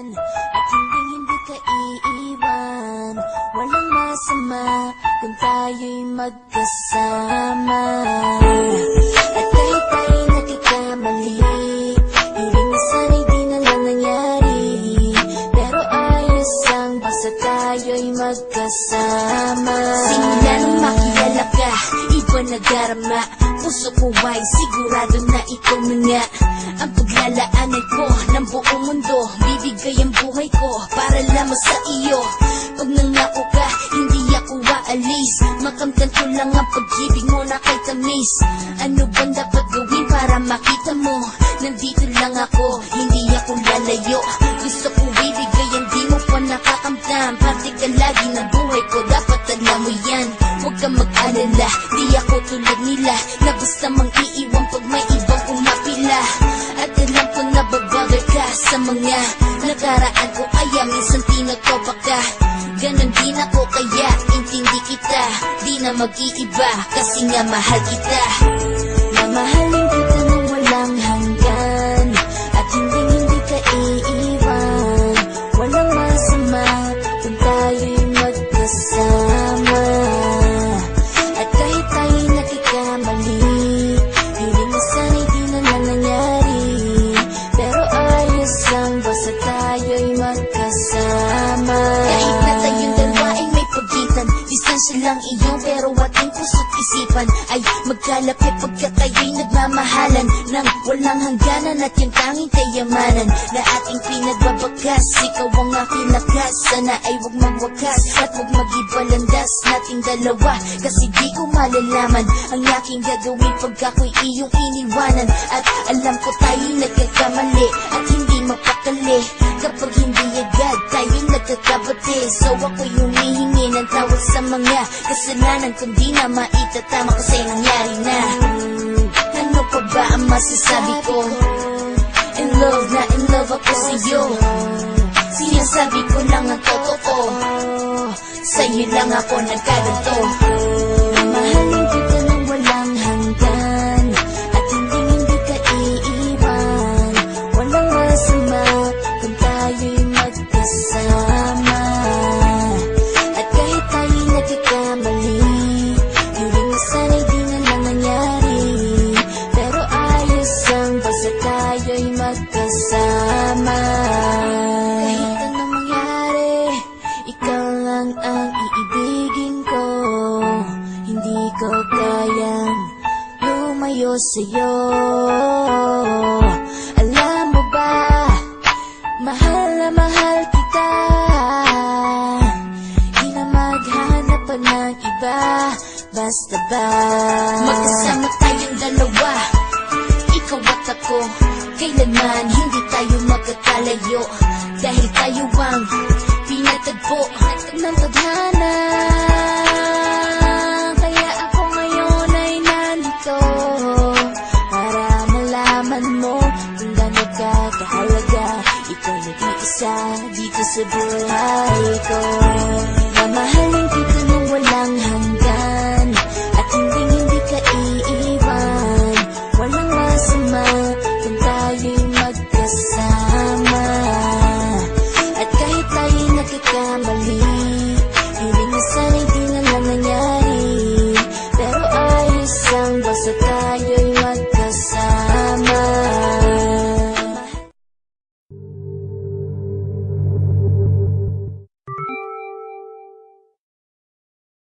at hindi ka iiwan. Walang masama kung tayo'y magkasama. At kahit tayo'y nagkakamali, hindi na sana'y di na lang nangyari. Pero ayos lang basta tayo'y magkasama. Simula nang makilala ka, iba nadarama. Puso ko ay sigurado na ikaw na nga ang paglalaanan ko ng buong mundo. Bibigay ang buhay ko para lamang sa iyo. Pag nangako ka, hindi ako aalis. Makamtan ko lang ang pag-ibig mo na kay tamis. Ano bang dapat gawin para makita mo? Nandito lang ako, hindi ako lalayo. Gusto ko ibigay ang di mo pa nakakamtam. Parte ka lagi ng buhay ko, dapat alam mo yan. Huwag kang mag-alala, di ako tulad nila na basta mang iiwan pag may ibang umapila. At alam ko na babagay ka sa mga nakaraan ko, kaya minsan tinagtopa ka. Ganon din ako kaya intindi kita, di na mag-iiba kasi nga mahal kita. Mamahalin kita nang walang hanggan, at hindi ka iiwan. Walang masama kung tayo'y magkasama. At kahit tayo'y nagkakamali, hindi na sana'y di na lang nangyari. Pero ayos lang basta tayo'y magkasama. Kahit na tayong dalawa ay may pagitan, distansya lang iyon pero ating puso't isipan ay magkalapit pagkat tayo'y nagmamahalan ng walang hangganan. At yung tanging kayamanan na ating pinagbabagas, ikaw ang aking lakas. Sana ay huwag magwakas at huwag mag-iba landas nating dalawa, kasi di ko malalaman ang aking gagawin pag ako'y iyong iniwanan. At alam ko tayo'y nagkakamali at hindi mapakali kapag hindi agad tayo'y nagkakabati. So ako'y humihingi ng tawad sa mga kasalanan kung di na maitatama kasi nangyari na. Ano pa ba ang masasabi ko? In love na in love ako sa'yo. Sinasabi ko lang ang totoo, sa'yo lang ako nagkaganto. Mamahalin kita nang walang hanggan, at hindi ka iiwan. Walang masama kung tayo'y magkasama. At kahit tayo'y nagkakamali, hindi na sana'y di na lang nangyari. Pero ayos lang basta tayo'y magkasama. Kahit anong mangyari, ikaw lang ang iibigin ko. Hindi ko kayang lumayo sa'yo. Alam mo ba, mahal na mahal kita. Di na maghanap pa ng iba, basta ba magkasama tayong dalawa, ikaw at ako. Kailanman hindi tayo magkakalayo, dahil tayo ang pinatagpo ng tadhana. Kaya ako ngayon ay nandito para malaman mo kung gaano ka kahalaga. Ikaw nag-iisa dito sa buhay ko. Mamahal